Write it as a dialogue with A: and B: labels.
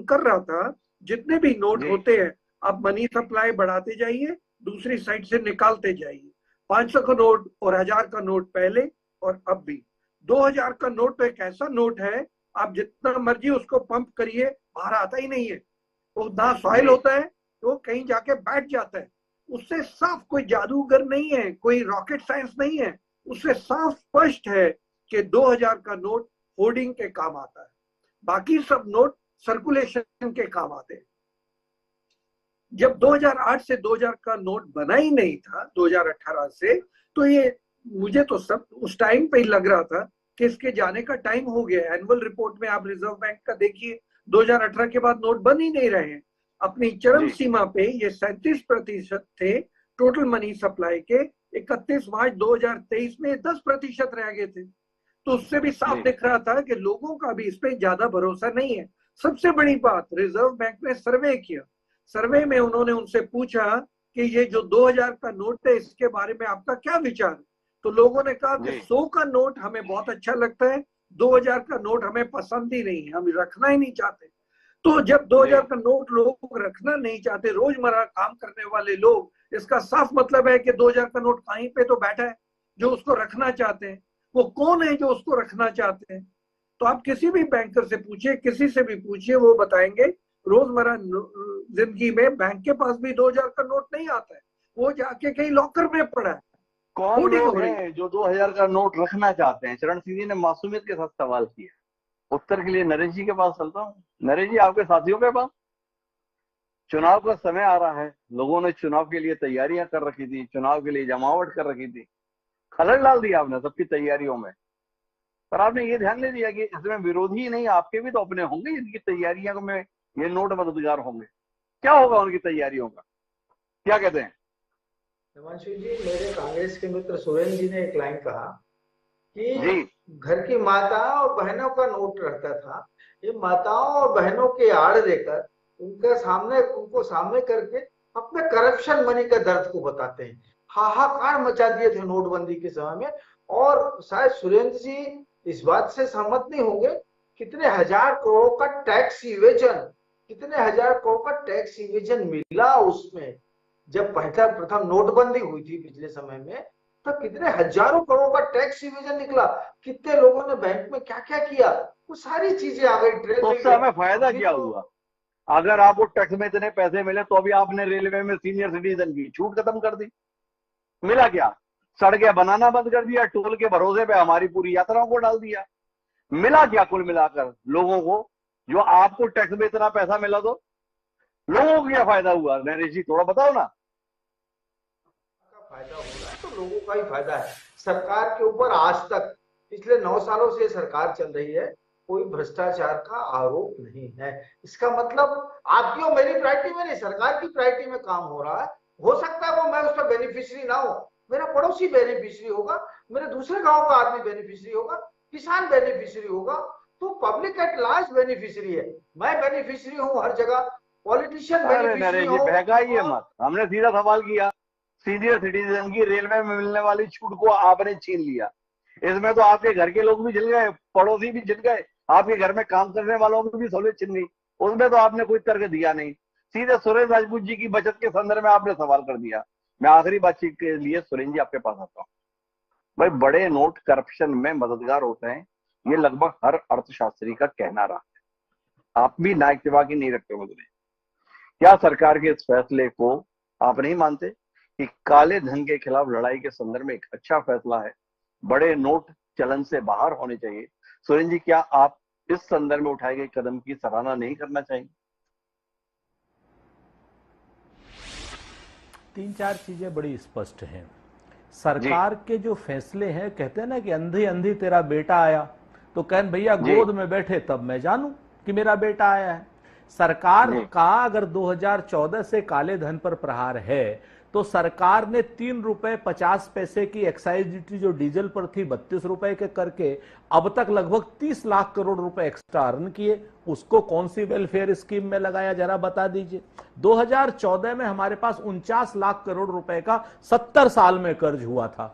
A: कर रहा था, जितने भी नोट
B: जी
A: होते हैं आप मनी सप्लाई बढ़ाते जाइए, दूसरी साइड से निकालते जाइए। 500 का नोट और 1000 का नोट पहले और अब भी। 2000 का नोट तो एक ऐसा नोट है, आप जितना मर्जी उसको पंप करिए बाहर आता ही नहीं है। वो ना सॉइल
B: जी
A: होता है, तो कहीं जाके बैठ जाता है। उससे साफ, कोई जादूगर नहीं है, कोई रॉकेट साइंस नहीं है, उससे साफ स्पष्ट है कि 2000 का नोट होर्डिंग के काम आता है, बाकी सब नोट सर्कुलेशन के काम आते हैं। जब 2008 से 2000 का नोट बना ही नहीं था 2018 से, तो ये मुझे तो सब उस टाइम पे ही लग रहा था कि इसके जाने का टाइम हो गया। एनुअल रिपोर्ट में आप रिजर्व बैंक का देखिए, 2018 के बाद नोट बन ही नहीं रहे हैं। अपनी चरम
B: जी
A: सीमा पे ये 37% थे टोटल मनी सप्लाई के। 31 मार्च 2023 में 10% रह गए थे। तो उससे भी साफ
B: जी
A: दिख रहा था कि लोगों का भी इस पे ज्यादा भरोसा नहीं है। सबसे बड़ी बात, रिजर्व बैंक ने सर्वे किया। सर्वे में उन्होंने उनसे पूछा कि ये जो 2000 का नोट है इसके बारे में आपका क्या विचार है। तो लोगों ने कहा कि
B: जी
A: 100 का नोट हमें बहुत अच्छा लगता है, 2000 का नोट हमें पसंद ही नहीं है, हम रखना ही नहीं चाहते। तो जब
B: जी
A: 2000 का नोट लोग रखना नहीं चाहते, रोजमर्रा काम करने वाले लोग, इसका साफ मतलब है कि 2000 का नोट कहीं पे तो बैठा है जो उसको रखना चाहते हैं। वो कौन है जो उसको रखना चाहते हैं? तो आप किसी भी बैंकर से पूछिए, किसी से भी पूछिए, वो बताएंगे रोजमर्रा जिंदगी में बैंक के पास भी 2000 का नोट नहीं आता है, वो जाके कहीं लॉकर में पड़ा है,
B: कौन
A: होर्डिंग
B: लोग
A: हो रही है।
B: हैं जो 2000 का नोट रखना चाहते हैं? चरण सिंह जी ने मासूमियत के साथ सवाल किया। उत्तर के लिए नरेश जी के पास चलता हूँ। नरेश जी, आपके साथियों के पास चुनाव का समय आ रहा है, लोगों ने चुनाव के लिए तैयारियां कर रखी थी, चुनाव के लिए जमावट कर रखी थी, खलल डाल दिया आपने सबकी तैयारियों में। पर आपने ये ध्यान नहीं दिया कि इसमें विरोधी ही नहीं, आपके भी तो अपने होंगे जिनकी तैयारियों में ये नोट मददगार होंगे। क्या होगा उनकी तैयारियों का? क्या कहते हैं?
C: हिमांशु जी, मेरे कांग्रेस के मित्र सुरेंद्र जी ने एक लाइन कहा
B: जी
C: कि घर की माताओं और बहनों का नोट रहता था, ये माताओं और बहनों के आड़ देकर उनको सामने करके अपने करप्शन मनी के दर्द को बताते हैं। हाहाकार मचा दिए थे नोटबंदी के समय में। और शायद सुरेंद्र जी इस बात से सहमत नहीं होंगे, कितने हजार करोड़ का टैक्स इवेजन, कितने हजार करोड़ का टैक्स इवेजन मिला उसमें। जब प्रथम नोटबंदी हुई थी पिछले समय में, तो कितने हजारों करोड़ का टैक्स इवेजन निकला। कितने लोगों ने बैंक में क्या क्या किया, वो सारी चीजें आ गई
B: तो उससे
C: ट्रेजरी में।
B: हमें फायदा
C: अभी
B: क्या
C: तो
B: हुआ? अगर आपको टैक्स में इतने पैसे मिले तो अभी आपने रेलवे में सीनियर सिटीजन की छूट खत्म कर दी, मिला क्या? सड़कें बनाना बंद कर दिया, टोल के भरोसे पे हमारी पूरी यात्राओं को डाल दिया। मिला क्या कुल मिलाकर लोगों को? जो आपको टैक्स में इतना पैसा मिला, तो लोगों को क्या फायदा हुआ? नरेश जी, थोड़ा बताओ ना।
C: का फायदा हो रहा है तो लोगों का ही फायदा है। सरकार के ऊपर आज तक पिछले 9 सालों से सरकार चल रही है, कोई भ्रष्टाचार का आरोप नहीं है। इसका मतलब आपकी और मेरी प्रायोरिटी में नहीं, सरकार की प्रायोरिटी में काम हो रहा है। हो सकता है वो मैं उसका बेनिफिशियरी ना हो, मेरा पड़ोसी बेनिफिशियरी होगा, मेरे दूसरे गांव का आदमी बेनिफिशियरी होगा, किसान बेनिफिशियरी होगा, तो पब्लिक एट लार्ज बेनिफिशियरी है। मैं बेनिफिशियरी हूं हर जगह, पॉलिटिशियन
B: अरे
C: बेनिफिशियरी
B: नरेश जी,
C: हो।
B: बहकाइए
C: और
B: मत, हमने सीधा सवाल किया। सीनियर सिटीजन की रेलवे में मिलने वाली छूट को आपने छीन लिया। इसमें तो आपके घर के लोग भी जल गए, पड़ोसी भी जल गए, आपके घर में काम करने वालों की भी सहूलियत छिन गई। उसमें तो आपने कोई तर्क दिया नहीं, सीधे सुरेश राजपूत जी की बचत के संदर्भ में आपने सवाल कर दिया। मैं आखिरी बातचीत के लिए सुरेश जी आपके पास आता हूँ। भाई, बड़े नोट करप्शन में मददगार होते हैं, ये लगभग हर अर्थशास्त्री का कहना रहा है। आप भी ना इत्तेफाक की नहीं रखते मुझे। क्या सरकार के इस फैसले को आप नहीं मानते कि काले धन के खिलाफ लड़ाई के संदर्भ में एक अच्छा फैसला है? बड़े नोट चलन से बाहर होने चाहिए। सुरेंद्र जी, क्या आप इस संदर्भ में उठाए गए कदम की सराहना नहीं करना चाहेंगे?
D: तीन चार चीजें बड़ी स्पष्ट हैं।
B: जी
D: सरकार के जो फैसले हैं, कहते हैं ना कि अंधी अंधी तेरा बेटा आया, तो कहन भैया
B: जी
D: गोद में बैठे तब मैं जानूं कि मेरा बेटा आया है। सरकार
B: जी
D: का अगर 2014 से काले धन पर प्रहार है, तो सरकार ने 3 रुपए 50 पैसे की एक्साइज ड्यूटी जो डीजल पर थी 32 रुपए के करके अब तक लगभग 30 लाख करोड़ रुपए एक्स्ट्रा अर्न किए। उसको कौन सी वेलफेयर स्कीम में लगाया, जरा बता दीजिए। 2014 में हमारे पास 49 लाख करोड़ रुपए का 70 साल में कर्ज हुआ था।